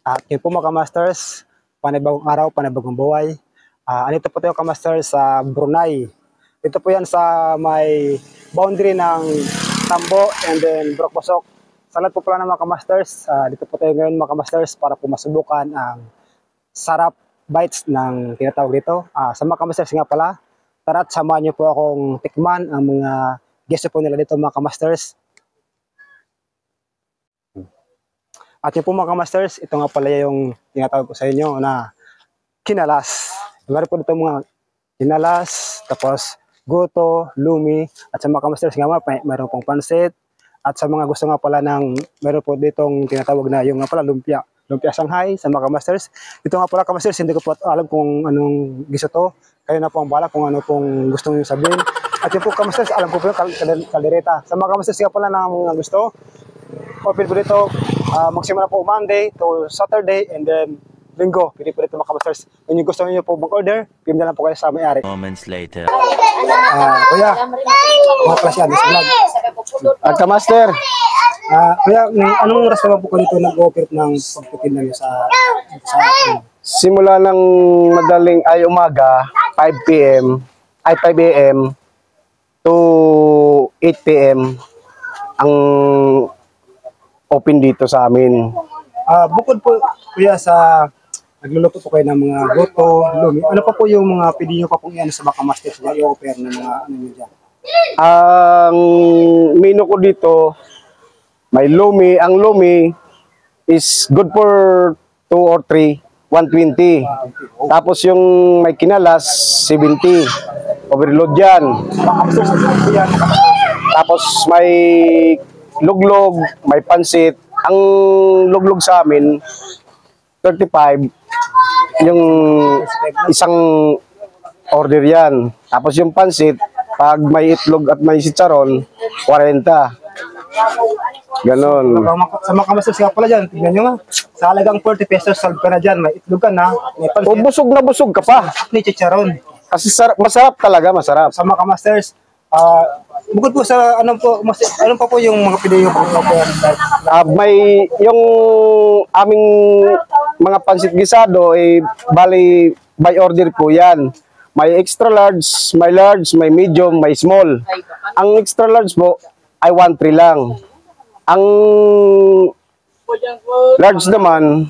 At yun po mga ka-masters, panibagong araw, panibagong buhay. Andito po tayo ka-masters sa Brunei. Dito po yan sa may boundary ng Tambo and then Brokbosok. Sa lahat po pala ng mga ka-masters, dito po tayo ngayon mga ka-masters para po masubukan ang sarap bites ng tinatawag dito. Sa mga ka-masters nga pala, tara't samahan niyo po akong tikman ang mga guest po nila dito mga ka-masters. At yun po mga ka-masters, ito nga pala yung tinatawag ko sa inyo na kinalas. Meron po dito mga kinalas, tapos goto, lumi, at sa mga ka-masters nga mayroon pong pansit. At sa mga gusto nga pala ng, meron po ditong tinatawag na yung nga pala lumpia. Lumpia Shanghai sa mga ka-masters. Ito nga pala ka-masters, hindi ko po alam kung anong gusto to. Kayo na po ang bala kung ano pong gusto nyo sabihin. At yun po ka-masters, alam po po yung kaldereta. Sa mga ka-masters nga pala na mga gusto, open po dito, magsimula po Monday to Saturday and then Linggo. Pwede po dito mga ka-masters. Kung yung gusto niyo po mag-order, PM na lang po kayo sa may-ari. Moments later. Kuya, mga klase yan, sa vlog. At ka-master, Kuya, anong oras naman po ko dito nag-offer ng pagputin niyo sa simula ng madaling ay umaga, 5 p.m. ay 5 a.m. to 8 p.m. ang open dito sa amin. Bukod po kuya sa nagluluto po kayo ng mga goto, lumi, ano pa po yung mga pwede nyo pa pong iyan sa mga masters na i-offer ng mga ano nyo dyan? Ang menu ko dito, may lumi. Ang lumi is good for 2 or 3, 120. Tapos yung may kinalas, 70. Overload yan. Mga masters, kuya, Tapos may luglog, may pansit. Ang luglog sa amin, 35. Yung isang order yan. Tapos yung pansit, pag may itlog at may chicharon, 40. Ganon. sa mga masters nga pala dyan, tignan nyo nga, sa halagang 40 pesos, salve ka na dyan, may itlog ka na, may O pansit, busog na busog ka pa. at may chicharon. Kasi masarap talaga, masarap. Sa mga masters, bukod po sa anong pa po yung mga pwede nyo pong offer? May yung aming mga pansit gisado, bali by order po yan. May extra large, may medium, may small. Ang extra large po ay 1.3 lang. Ang large naman,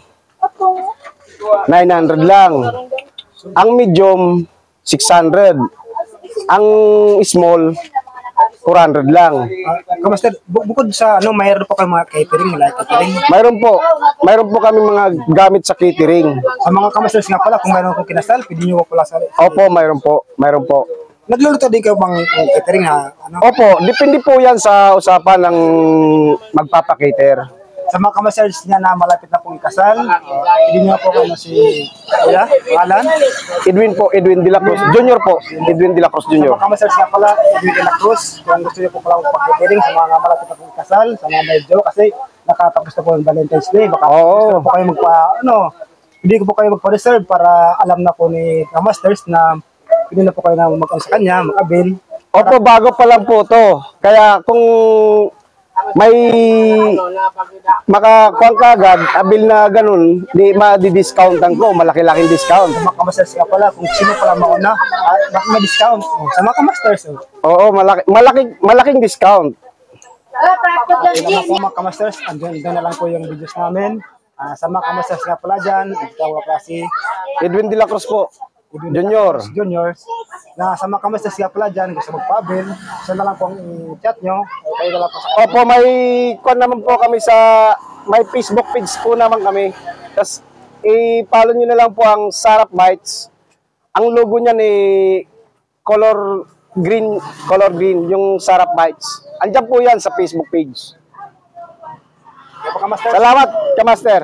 900 lang. Ang medium, 600. Ang small, 400 lang. Kamaster, bukod sa mayroon po kayo mga catering, like catering. Mayroon po kami mga gamit sa catering. Sa mga kamasters nga pala, kung mayroon akong kinasal, pwede nyo po pala sa... Opo, mayroon po. Nagluluto din kayo bang catering na ano? Opo, depende po yan sa usapan ng magpapakater. Sa mga kamasters niya na malapit na pong ikasal, pwede nyo po ano si Kuya, pangalan? Edwin de la Cruz Jr. po. Edwin de la Cruz Sa Jr. mga kamasters nga pala, Edwin de la Cruz, kung gusto nyo po pala magpa-catering sa mga malapit na pong ikasal, sa mga medyo, kasi nakatapos na po yung Valentine's Day, baka gusto po kayo hindi ko po kayo magpa-reserve para alam na po ni kamasters na pwede na po kayo na sa kanya, mag-avail. Opo, bago pa lang po to. Kaya kung may makakuha ka agad, abil na ganun, di ma-discountan ko, malaki-laking discount. Sa mga kamasters nga pala, kung sino pala mauna, bakit may discount? Sa mga kamasters, Oo, malaking discount. Ilan po mga kamasters, andyan na lang po yung videos namin. Sa mga kamasters nga pala dyan, ikaw pa si Edwin de la Cruz po. Junior. Na sa mga kamasters nga pala dyan, gusto magpa-avail, siya na lang pong i-chat nyo. Kayo na lang po sa Opo, may kwan naman po kami may Facebook page po naman kami. Tapos, i-follow nyo na lang po ang Sarap Bites. Ang logo niyan color green, yung Sarap Bites. Andiyan po yan sa Facebook page. mga kamasters. Salamat, Kamaster.